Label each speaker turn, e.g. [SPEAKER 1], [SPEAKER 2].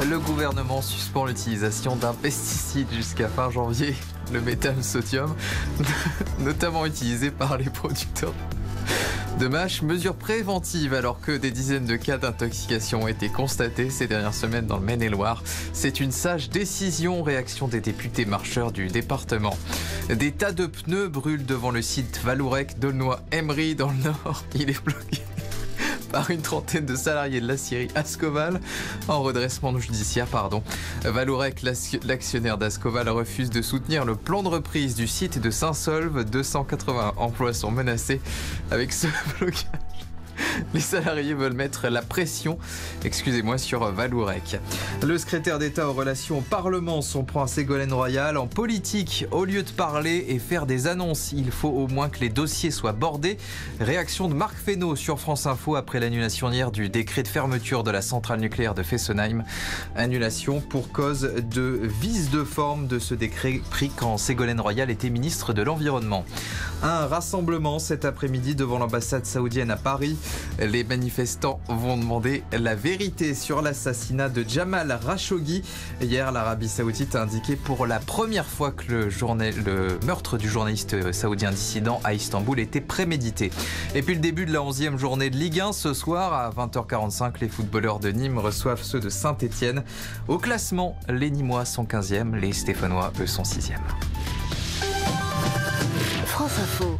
[SPEAKER 1] Le gouvernement suspend l'utilisation d'un pesticide jusqu'à fin janvier, le méthylsodium, notamment utilisé par les producteurs de mâches. Mesure préventive alors que des dizaines de cas d'intoxication ont été constatés ces dernières semaines dans le Maine-et-Loire. C'est une sage décision, réaction des députés marcheurs du département. Des tas de pneus brûlent devant le site Vallourec-D'aulnoy-Emery dans le Nord. Il est bloqué par une trentaine de salariés de l'aciérie Ascoval en redressement judiciaire. Vallourec, l'actionnaire d'Ascoval, refuse de soutenir le plan de reprise du site de Saint-Saulve. 280 emplois sont menacés avec ce blocage. Les salariés veulent mettre la pression, sur Vallourec. Le secrétaire d'État aux relations au Parlement s'en prend à Ségolène Royal. En politique, au lieu de parler et faire des annonces, il faut au moins que les dossiers soient bordés. Réaction de Marc Fesneau sur France Info après l'annulation hier du décret de fermeture de la centrale nucléaire de Fessenheim. Annulation pour cause de vice de forme de ce décret pris quand Ségolène Royal était ministre de l'Environnement. Un rassemblement cet après-midi devant l'ambassade saoudienne à Paris. Les manifestants vont demander la vérité sur l'assassinat de Jamal Khashoggi. Hier, l'Arabie Saoudite a indiqué pour la première fois que le meurtre du journaliste saoudien dissident à Istanbul était prémédité. Et puis le début de la 11e journée de Ligue 1. Ce soir, à 20h45, les footballeurs de Nîmes reçoivent ceux de Saint-Etienne. Au classement, les Nîmois sont 15e, les Stéphanois, eux, sont 6e.
[SPEAKER 2] France Info.